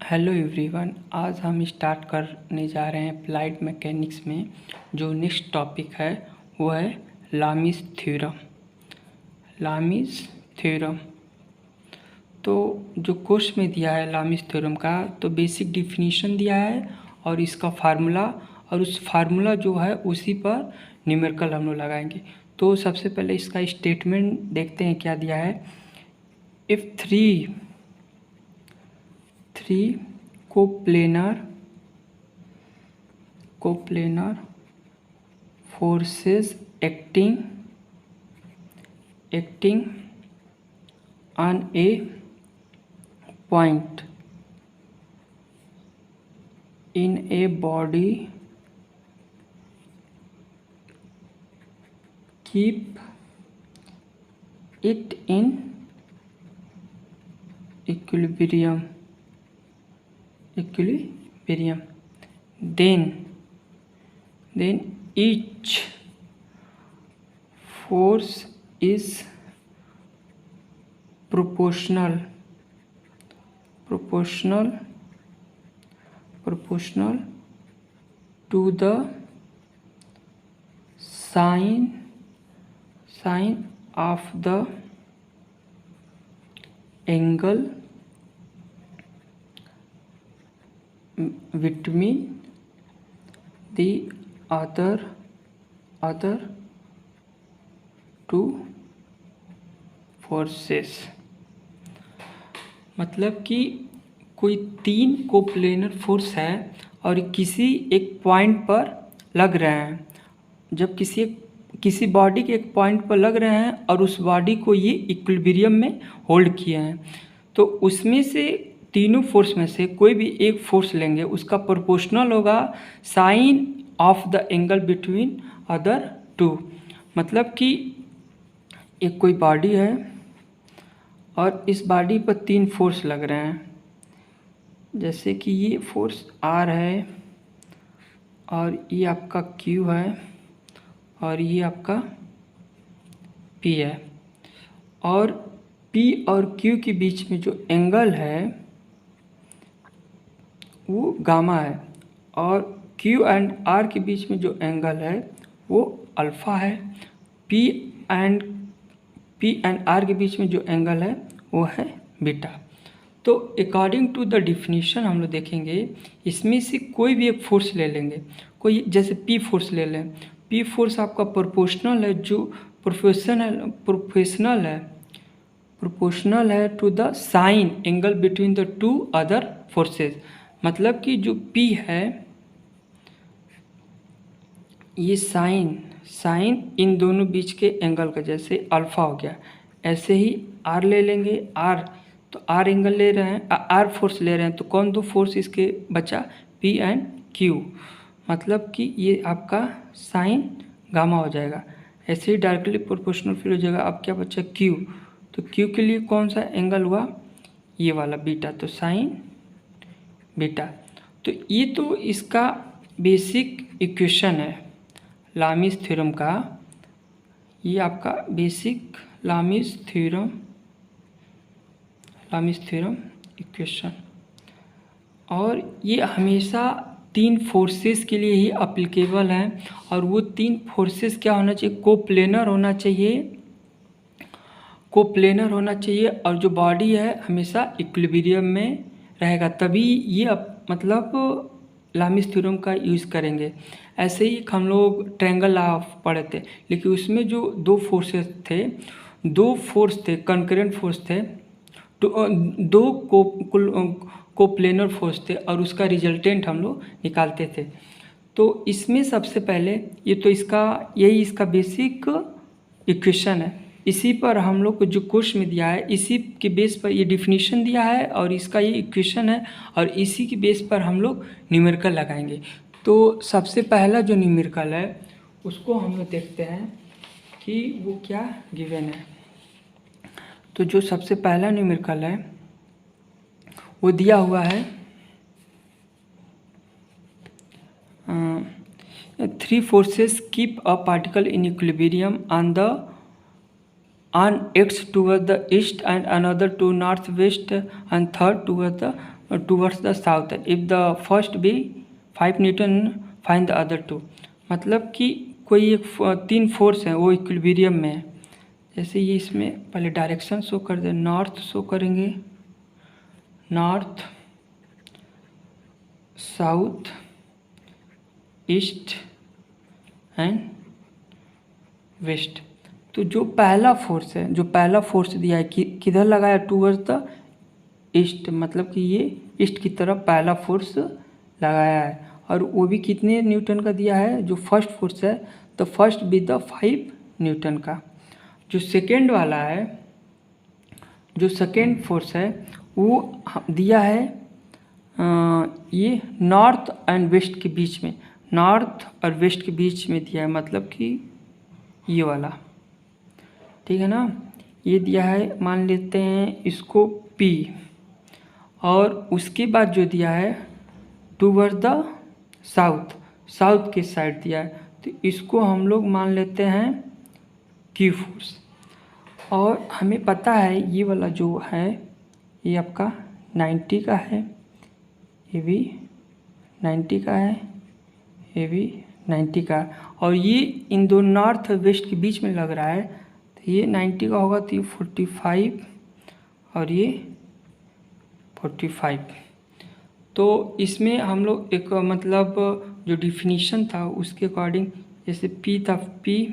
Hello everyone, आज हम start करने जा रहे हैं अप्लाइड मैकेनिक्स में। जो नेक्स्ट टॉपिक है वो है लामीस थ्योरम। लामीस थ्योरम तो जो कोर्स में दिया है लामीस थ्योरम का, तो बेसिक डिफिनीशन दिया है और इसका फार्मूला, और उस फार्मूला जो है उसी पर न्यूमेरिकल हम लोग लगाएंगे। तो सबसे पहले इसका स्टेटमेंट देखते हैं क्या दिया है। If three coplanar forces acting on a point in a body keep it in equilibrium, then each force is proportional to the sign of the angle between the other two forces। मतलब कि कोई तीन coplanar force है और किसी एक point पर लग रहे हैं। जब किसी बॉडी के एक पॉइंट पर लग रहे हैं और उस बॉडी को ये इक्विलिब्रियम में होल्ड किए हैं, तो उसमें से तीनों फोर्स में से कोई भी एक फोर्स लेंगे, उसका प्रोपोर्शनल होगा sine of the angle between other two. मतलब कि एक कोई बॉडी है और इस बॉडी पर तीन फोर्स लग रहे हैं। जैसे कि ये फोर्स आर है और ये आपका क्यू है और ये आपका पी है, और पी और क्यू के बीच में जो एंगल है वो गामा है, और क्यू एंड आर के बीच में जो एंगल है वो अल्फ़ा है। पी एंड आर के बीच में जो एंगल है वो है बीटा। तो अकॉर्डिंग टू द डिफिनीशन हम लोग देखेंगे, इसमें से कोई भी एक फोर्स ले लेंगे। कोई जैसे पी फोर्स ले लें, पी फोर्स आपका प्रोपोर्शनल है, जो प्रोपोर्शनल है to the sine angle between the two other forces. मतलब कि जो पी है ये साइन इन दोनों बीच के एंगल का, जैसे अल्फ़ा हो गया, ऐसे ही आर ले लेंगे। तो आर एंगल ले रहे हैं, आर फोर्स ले रहे हैं, तो कौन दो फोर्स इसके बचा, पी एंड क्यू। मतलब कि ये आपका साइन गामा हो जाएगा। ऐसे ही डायरेक्टली प्रोपोर्शनल फिर हो जाएगा। अब क्या बचा, क्यू। तो क्यू के लिए कौन सा एंगल हुआ, ये वाला बीटा, तो साइन बीटा। तो ये तो इसका बेसिक इक्वेशन है लामीस थ्योरम का। ये आपका बेसिक लामीस थ्योरम इक्वेशन, और ये हमेशा तीन फोर्सेस के लिए ही अप्लीकेबल है। और वो तीन फोर्सेस क्या होना चाहिए, कोप्लेनर होना चाहिए, और जो बॉडी है हमेशा इक्विलिब्रियम में रहेगा, तभी ये मतलब लामीस थ्योरम का यूज़ करेंगे। ऐसे ही हम लोग ट्रायंगल लॉ पढ़े थे, लेकिन उसमें जो दो फोर्स थे कंकरेंट फोर्स थे, तो दो कोप्लेनर फोर्स थे, और उसका रिजल्टेंट हम लोग निकालते थे। तो इसमें सबसे पहले ये तो यही इसका बेसिक इक्वेशन है। इसी पर हम लोग को जो कोर्स में दिया है, इसी के बेस पर ये डिफिनीशन दिया है और इसका ये इक्वेशन है, और इसी के बेस पर हम लोग न्यूमेरिकल लगाएंगे। तो सबसे पहला जो न्यूमेरिकल है उसको हम लोग देखते हैं कि वो क्या गिवन है। तो जो सबसे पहला न्यूमेरिकल है वो दिया हुआ है 3 forces keep a particle in equilibrium on x toward the east and another to northwest and third toward the towards the south. If the first be 5 Newton, find the other 2. मतलब कि कोई एक 3 force है वो equilibrium में है। जैसे ये इसमें पहले डायरेक्शन शो कर दे, नॉर्थ शो करेंगे, north, south, east and west. तो जो पहला फोर्स है, जो पहला फोर्स दिया है किधर लगाया, टूवर्ड्स द ईस्ट, मतलब कि ये ईस्ट की तरफ पहला फोर्स लगाया है। और वो भी कितने न्यूटन का दिया है, जो फर्स्ट फोर्स है तो फर्स्ट बी द 5 न्यूटन का। जो सेकेंड वाला है, जो सेकेंड फोर्स है वो दिया है ये नॉर्थ एंड वेस्ट के बीच में, नॉर्थ और वेस्ट के बीच में दिया है, मतलब कि ये वाला, ठीक है ना। ये दिया है, मान लेते हैं इसको P, और उसके बाद जो दिया है टूवर्ड द साउथ, साउथ के साइड दिया है, तो इसको हम लोग मान लेते हैं Q फोर्स। और हमें पता है ये वाला जो है ये आपका 90 का है, ये भी 90 का है, ये भी 90 का है, और ये इन दो नॉर्थ वेस्ट के बीच में लग रहा है, तो ये 90 का होगा, तो ये 45 और ये 45। तो इसमें हम लोग एक मतलब जो डिफिनीशन था उसके अकॉर्डिंग, जैसे P था, P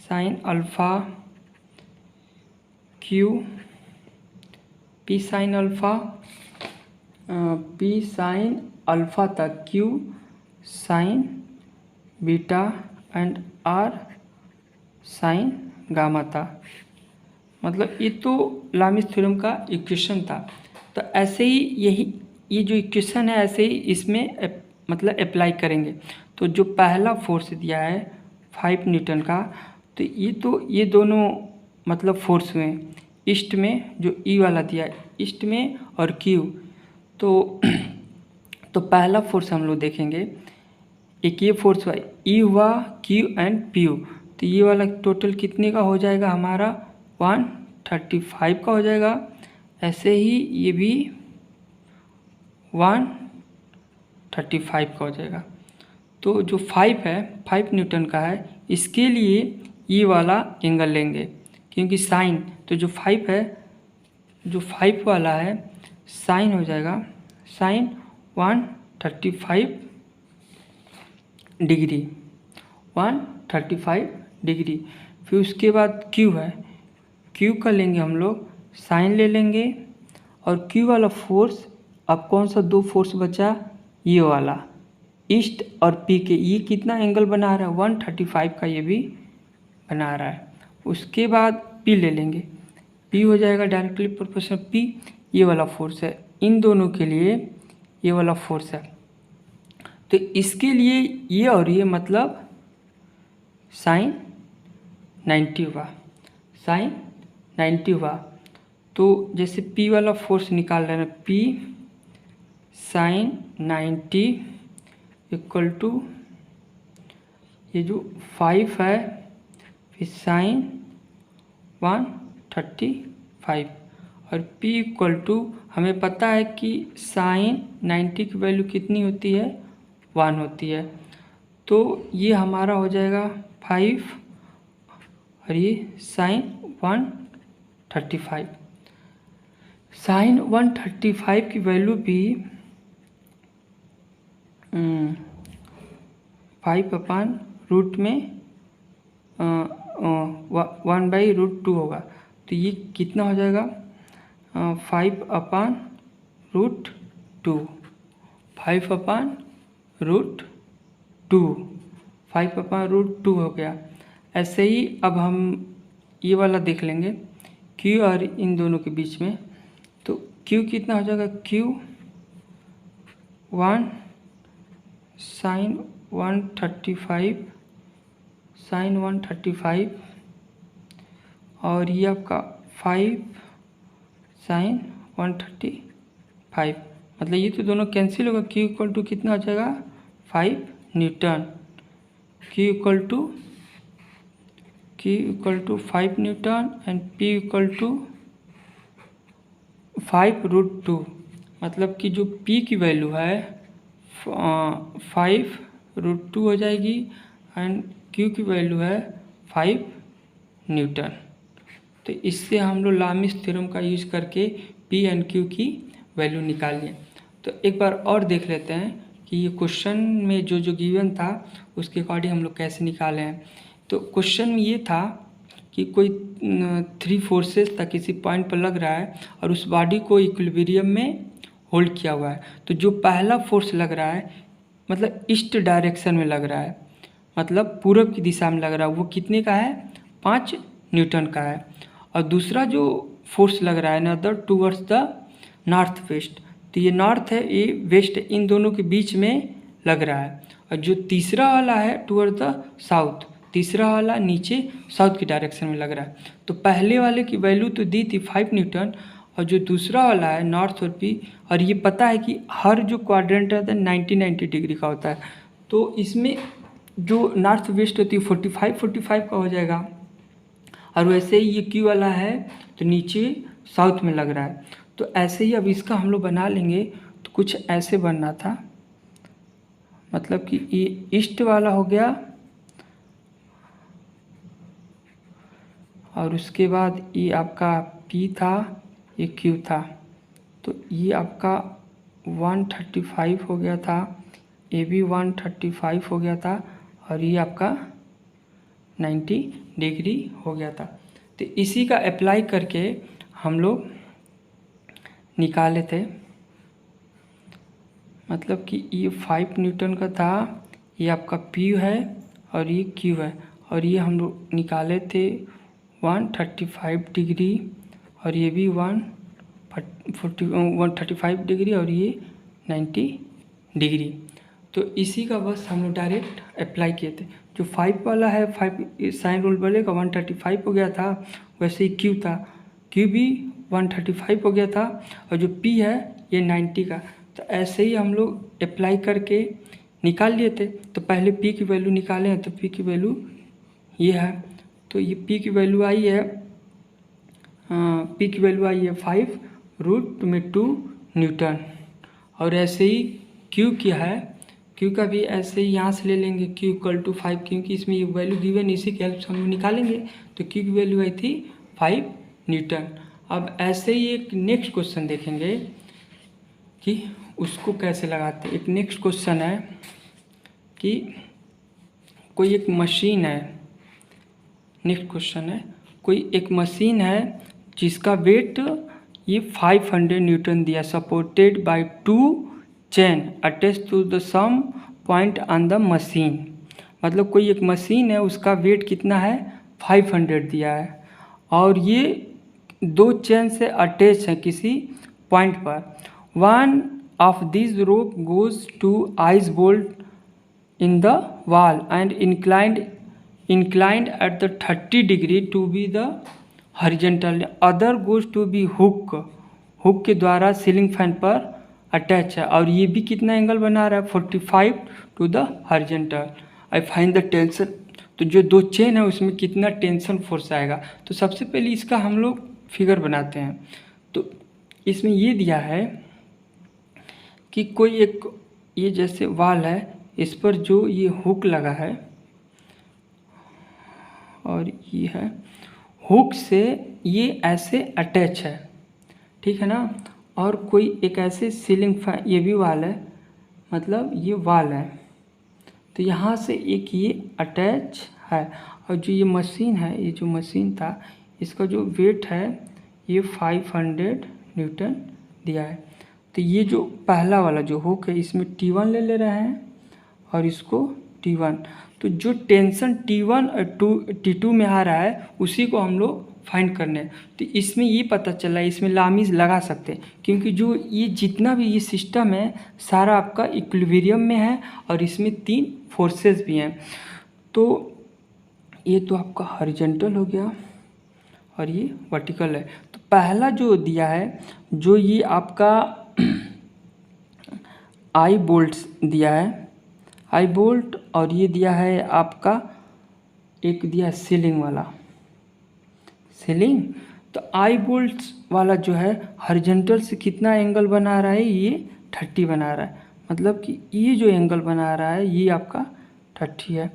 sine alpha Q, P sine alpha, P sine alpha था, Q sign beta and R sign gamma था। मतलब ये तो लामिस थ्योरम का इक्वेशन था। तो ऐसे ही यही ये जो इक्वेशन है ऐसे ही इसमें मतलब अप्लाई करेंगे। तो जो पहला फोर्स दिया है 5 न्यूटन का, तो ये दोनों मतलब फोर्स हुए ईस्ट में, जो ई वाला दिया है ईस्ट में और क्यू। तो पहला फोर्स हम लोग देखेंगे, एक ये फोर्स हुआ ई हुआ, क्यू एंड पी यू, तो ये वाला टोटल कितने का हो जाएगा हमारा 135 का हो जाएगा। ऐसे ही ये भी 135 का हो जाएगा। तो जो 5 है 5 न्यूटन का है, इसके लिए ये वाला एंगल लेंगे, क्योंकि साइन, तो जो 5 है, जो 5 वाला है साइन हो जाएगा साइन 135 डिग्री, 135 डिग्री। फिर उसके बाद क्यू है, क्यू का लेंगे हम लोग साइन ले लेंगे, और क्यू वाला फोर्स, अब कौन सा दो फोर्स बचा, ये वाला ईस्ट और पी के, ये कितना एंगल बना रहा है 135 का, ये भी बना रहा है। उसके बाद पी ले लेंगे, पी हो जाएगा डायरेक्टली प्रोपोर्शनल पी, ये वाला फोर्स है, इन दोनों के लिए ये वाला फोर्स है। तो इसके लिए ये और ये मतलब साइन 90 हुआ, साइन 90 हुआ। तो जैसे P वाला फोर्स निकाल रहे हैं, P साइन 90 इक्वल टू ये जो 5 है, फिर साइन 135, और P इक्वल टू हमें पता है कि साइन 90 की वैल्यू कितनी होती है, 1 होती है। तो ये हमारा हो जाएगा 5 और ये साइन 135। साइन 135 की वैल्यू भी 5/रूट में 1/√2 होगा। तो ये कितना हो जाएगा 5/√2, 5/√2, 5/√2 हो गया। ऐसे ही अब हम ये वाला देख लेंगे Q और इन दोनों के बीच में। तो Q कितना हो जाएगा, Q 1 साइन 135, साइन 135, और ये आपका 5 साइन 135। मतलब ये तो दोनों कैंसिल होगा। Q इक्वल टू कितना हो जाएगा 5 newton, Q equal to 5 newton and P equal to 5√2, मतलब कि जो P की वैल्यू है 5√2 हो जाएगी एंड Q की वैल्यू है 5 न्यूटन। तो इससे हम लोग लामिस थ्योरम का यूज करके P एंड Q की वैल्यू निकालिए। तो एक बार और देख लेते हैं कि ये क्वेश्चन में जो गिवन था उसके अकॉर्डिंग हम लोग कैसे निकाले हैं। तो क्वेश्चन में ये था कि कोई 3 फोर्सेस था किसी पॉइंट पर लग रहा है और उस बॉडी को इक्विलिब्रियम में होल्ड किया हुआ है। तो जो पहला फोर्स लग रहा है मतलब ईस्ट डायरेक्शन में लग रहा है, मतलब पूरब की दिशा में लग रहा है, वो कितने का है 5 न्यूटन का है। और दूसरा जो फोर्स लग रहा है नदर टूवर्ड्स द नॉर्थ वेस्ट, तो ये नॉर्थ है ये वेस्ट, इन दोनों के बीच में लग रहा है। और जो तीसरा वाला है टूवर्ड्स द साउथ, तीसरा वाला नीचे साउथ की डायरेक्शन में लग रहा है। तो पहले वाले की वैल्यू तो दी थी 5 न्यूटन और जो दूसरा वाला है नॉर्थ और पी, और ये पता है कि हर जो क्वाड्रेंट होता है 90 डिग्री का होता है। तो इसमें जो नॉर्थ वेस्ट होती है 45 का हो जाएगा। और वैसे ही ये क्यू वाला है तो नीचे साउथ में लग रहा है। तो ऐसे ही अब इसका हम लोग बना लेंगे। तो कुछ ऐसे बनना था, मतलब कि ये ईस्ट वाला हो गया और उसके बाद ये आपका P था, ये Q था। तो ये आपका 135 हो गया था, ये भी 135 हो गया था और ये आपका 90 डिग्री हो गया था। तो इसी का अप्लाई करके हम लोग निकाले थे, मतलब कि ये 5 न्यूटन का था, ये आपका P है और ये Q है, और ये हम लोग निकाले थे 135 डिग्री और ये भी 135 डिग्री और ये 90 डिग्री। तो इसी का बस हम लोग डायरेक्ट अप्लाई किए थे। जो 5 वाला है 5 साइन रूल बनेगा 135 हो गया था, वैसे ही Q था, Q भी 135 हो गया था और जो P है ये 90 का। तो ऐसे ही हम लोग अप्लाई करके निकाल लिए थे। तो पहले P की वैल्यू निकाले हैं, तो P की वैल्यू ये है। तो ये P की वैल्यू आई है P की वैल्यू आई है 5√2 न्यूटन। और ऐसे ही Q क्या है, Q का भी ऐसे ही यहाँ से ले लेंगे Q = 5, क्योंकि इसमें ये वैल्यू गिवन इसी के हेल्प से हम निकालेंगे। तो Q की वैल्यू आई थी 5 न्यूटन। अब ऐसे ही एक नेक्स्ट क्वेश्चन देखेंगे कि उसको कैसे लगाते हैं। एक नेक्स्ट क्वेश्चन है कि कोई एक मशीन है, नेक्स्ट क्वेश्चन है कोई एक मशीन है जिसका वेट ये 500 न्यूटन दिया, supported by 2 chain attach to the same point on the machine. मतलब कोई एक मशीन है उसका वेट कितना है 500 दिया है और ये 2 चेन से अटैच है किसी पॉइंट पर। One of this rope goes to ice bolt in the wall and inclined at the 30 degree to be the horizontal, other goes to be hook के द्वारा सीलिंग फैन पर अटैच है और ये भी कितना एंगल बना रहा है 45 to the horizontal. I find the tension, तो जो 2 चेन है उसमें कितना टेंशन फोर्स आएगा। तो सबसे पहले इसका हम लोग फिगर बनाते हैं। तो इसमें ये दिया है कि कोई एक ये जैसे वाल है, इस पर जो ये हुक लगा है और ये है, हुक से ये ऐसे अटैच है, ठीक है ना। और कोई एक ऐसे सीलिंग फैन, ये भी वाल है, मतलब ये वाल है, तो यहाँ से एक ये अटैच है। और जो ये मशीन है, ये जो मशीन था इसका जो वेट है ये 500 न्यूटन दिया है। तो ये जो पहला वाला जो हुक है इसमें T1 ले रहे हैं और इसको T1। तो जो टेंशन T1 और T2 में आ रहा है उसी को हम लोग फाइंड करने हैं। तो इसमें ये पता चला इसमें लामीज लगा सकते हैं, क्योंकि जो ये जितना भी ये सिस्टम है सारा आपका इक्विलिब्रियम में है और इसमें 3 फोर्सेस भी हैं। तो ये तो आपका हॉरिजॉन्टल हो गया और ये वर्टिकल है। तो पहला जो दिया है, जो ये आपका आई बोल्ट्स दिया है, आई बोल्ट, और ये दिया है आपका एक दिया सीलिंग वाला सीलिंग। तो आई बोल्ट्स वाला जो है हॉरिजॉन्टल से कितना एंगल बना रहा है, ये 30 बना रहा है, मतलब कि ये जो एंगल बना रहा है ये आपका 30 है।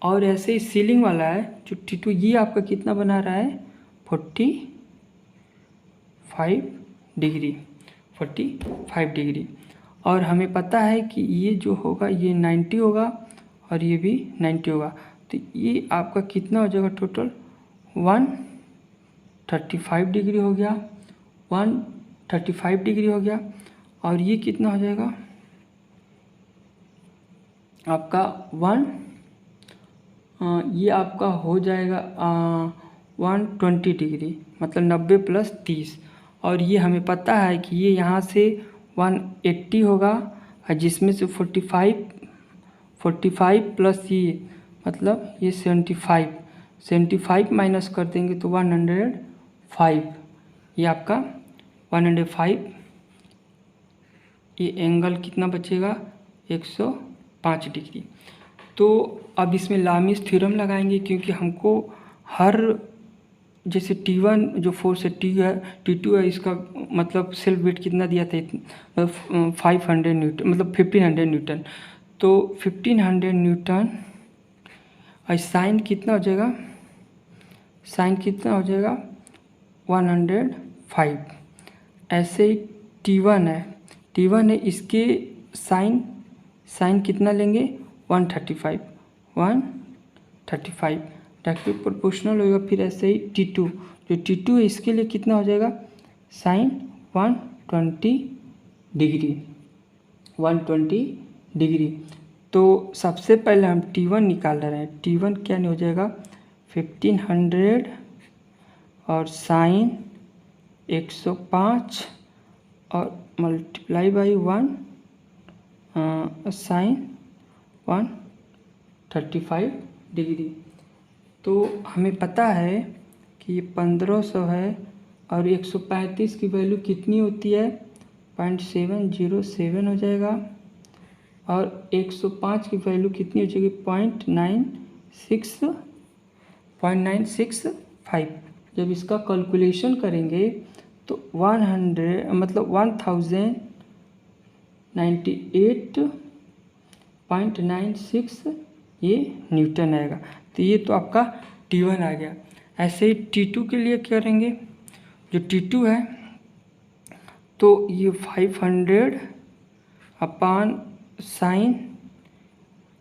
और ऐसे ही सीलिंग वाला है जो T2, ये आपका कितना बना रहा है 45 डिग्री, 45 डिग्री। और हमें पता है कि ये जो होगा ये 90 होगा और ये भी 90 होगा, तो ये आपका कितना हो जाएगा टोटल 135 डिग्री हो गया, 135 डिग्री हो गया। और ये कितना हो जाएगा आपका ये आपका हो जाएगा 120 डिग्री, मतलब 90 + 30। और ये हमें पता है कि ये यहाँ से 180 होगा, और जिसमें से 45 प्लस ये मतलब ये 75 माइनस कर देंगे तो 105, ये आपका 105, ये एंगल कितना बचेगा 105 डिग्री। तो अब इसमें लामिस थ्योरम लगाएंगे, क्योंकि हमको हर जैसे T1 जो फोर्स है T2 है, इसका मतलब सेल्फ वेट कितना दिया था, 500 न्यूटन, मतलब 1500 न्यूटन। तो 1500 न्यूटन और साइन कितना हो जाएगा, साइन कितना हो जाएगा 105। ऐसे ही T1 है, इसके साइन कितना लेंगे 135 डायरेक्टली प्रोपोर्शनल होगा। फिर ऐसे ही T2, जो T2 है इसके लिए कितना हो जाएगा साइन 120 डिग्री। तो सबसे पहले हम T1 निकाल रहे हैं। T1 क्या नहीं हो जाएगा 1500 और साइन 105 और मल्टीप्लाई बाई 1 साइन 135 डिग्री। तो हमें पता है कि ये 1500 है और 135 की वैल्यू कितनी होती है 0.707 हो जाएगा, और 105 की वैल्यू कितनी हो जाएगी 0.965। जब इसका कैलकुलेशन करेंगे तो 1098.96 ये न्यूटन आएगा। तो ये तो आपका T1 आ गया। ऐसे ही T2 के लिए करेंगे, जो T2 है तो ये 500 अपान साइन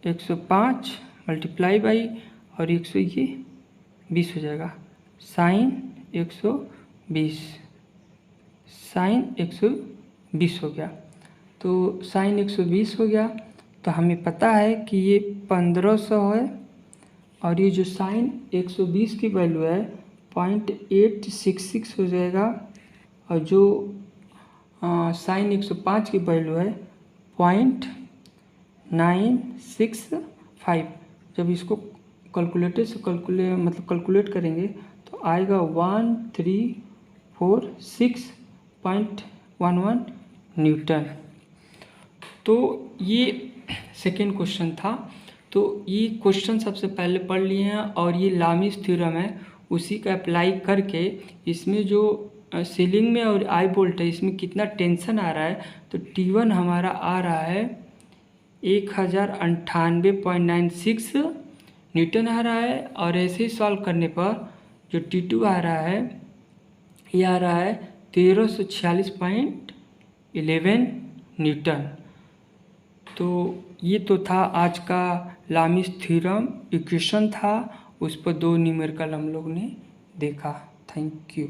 105 मल्टीप्लाई बाई और 120 हो जाएगा, साइन 120 हो गया। तो साइन 120 हो गया, तो हमें पता है कि ये 1500 है और ये जो साइन 120 की वैल्यू है 0.866 हो जाएगा, और जो साइन 105 की वैल्यू है 0.965। जब इसको कैलकुलेटर से कैलकुलेट करेंगे तो आएगा 1346.11 न्यूटन। तो ये सेकेंड क्वेश्चन था। तो ये क्वेश्चन सबसे पहले पढ़ लिए हैं, और ये लामिस थ्योरम है उसी का अप्लाई करके इसमें जो सीलिंग में और आई बोल्ट है इसमें कितना टेंशन आ रहा है, तो T1 हमारा आ रहा है 1098.96 न्यूटन आ रहा है, और ऐसे ही सॉल्व करने पर जो T2 आ रहा है ये आ रहा है 1346.11 न्यूटन। तो ये तो था आज का लामिस थ्योरम इक्वेशन था, उस पर 2 न्यूमेरिकल हम लोग ने देखा। Thank you.